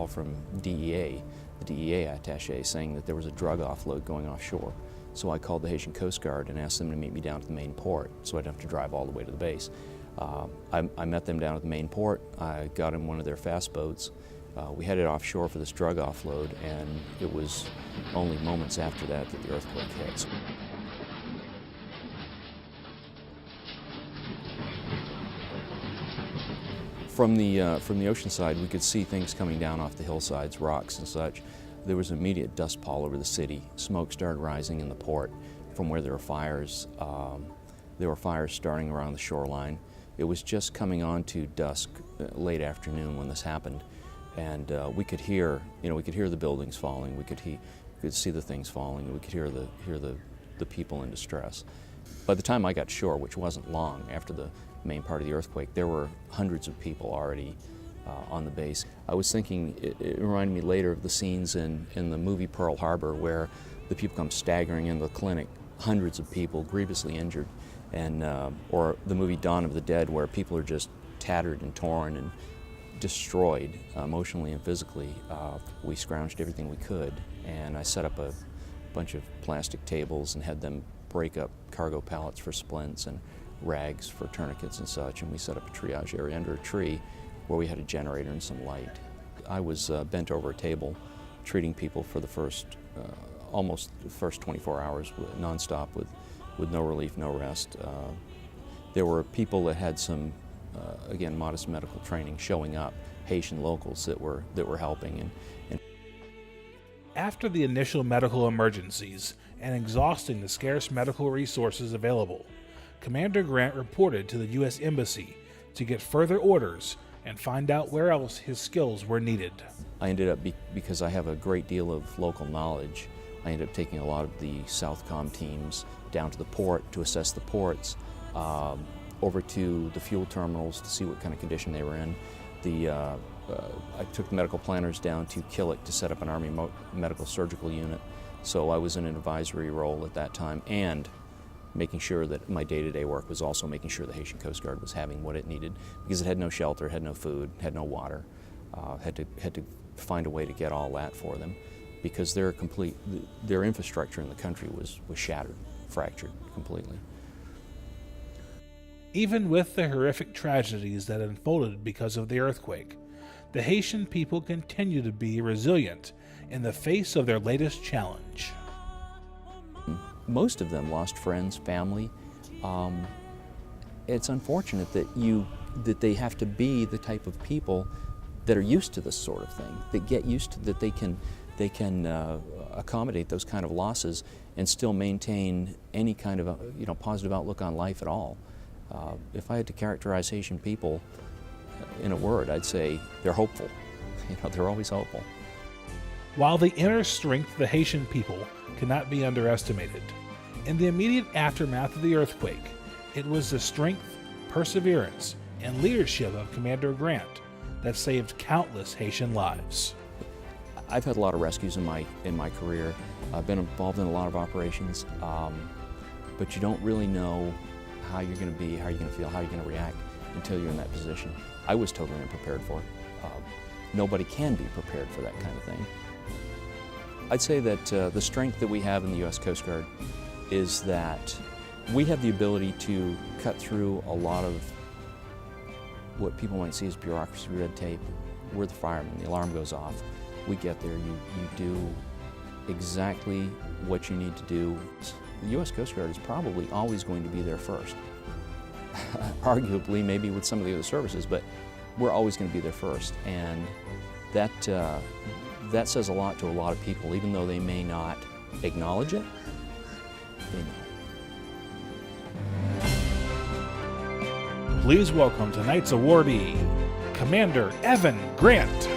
from DEA, the DEA attaché, saying that there was a drug offload going offshore. So I called the Haitian Coast Guard and asked them to meet me down at the main port so I didn't have to drive all the way to the base. I met them down at the main port. I got in one of their fast boats. We headed offshore for this drug offload, and it was only moments after that that the earthquake hit. From the ocean side, we could see things coming down off the hillsides, rocks and such. There was immediate dust pall over the city. Smoke started rising in the port from where there were fires. There were fires starting around the shoreline. It was just coming on to dusk, late afternoon when this happened, and we could hear, we could hear the buildings falling. We could see the things falling. We could hear the people in distress. By the time I got shore, which wasn't long after the main part of the earthquake, there were hundreds of people already on the base. I was thinking, it reminded me later of the scenes in the movie Pearl Harbor, where the people come staggering into the clinic, hundreds of people grievously injured, and or the movie Dawn of the Dead, where people are just tattered and torn and destroyed emotionally and physically. We scrounged everything we could, and I set up a bunch of plastic tables and had them break up cargo pallets for splints and rags for tourniquets and such, and we set up a triage area under a tree where we had a generator and some light. I was bent over a table treating people for the almost the first 24 hours nonstop with no relief, no rest. There were people that had some, again, modest medical training showing up, Haitian locals that were helping. And after the initial medical emergencies and exhausting the scarce medical resources available, Commander Grant reported to the U.S. Embassy to get further orders and find out where else his skills were needed. I ended up, because I have a great deal of local knowledge, I ended up taking a lot of the Southcom teams down to the port to assess the ports, over to the fuel terminals to see what kind of condition they were in. I took the medical planners down to Killick to set up an Army medical surgical unit. So I was in an advisory role at that time, and making sure that my day-to-day work was also making sure the Haitian Coast Guard was having what it needed, because it had no shelter, had no food, had no water, had to find a way to get all that for them, because their infrastructure in the country was shattered, fractured completely. Even with the horrific tragedies that unfolded because of the earthquake, the Haitian people continue to be resilient in the face of their latest challenge. Most of them lost friends, family. It's unfortunate that they have to be the type of people that are used to this sort of thing, that get used to that they can accommodate those kind of losses and still maintain any kind of positive outlook on life at all. If I had to characterize Haitian people in a word, I'd say they're hopeful. They're always hopeful. While the inner strength of the Haitian people cannot be underestimated, in the immediate aftermath of the earthquake, it was the strength, perseverance, and leadership of Commander Grant that saved countless Haitian lives. I've had a lot of rescues in my career. I've been involved in a lot of operations, but you don't really know how you're going to be, how you're going to feel, how you're going to react until you're in that position. I was totally unprepared for it. Nobody can be prepared for that kind of thing. I'd say that the strength that we have in the U.S. Coast Guard is that we have the ability to cut through a lot of what people might see as bureaucracy, red tape. We're the firemen. The alarm goes off. We get there. You do exactly what you need to do. The U.S. Coast Guard is probably always going to be there first. Arguably, maybe with some of the other services, but we're always going to be there first. And that says a lot to a lot of people, even though they may not acknowledge it. They know. Please welcome tonight's awardee, Commander Evan Grant.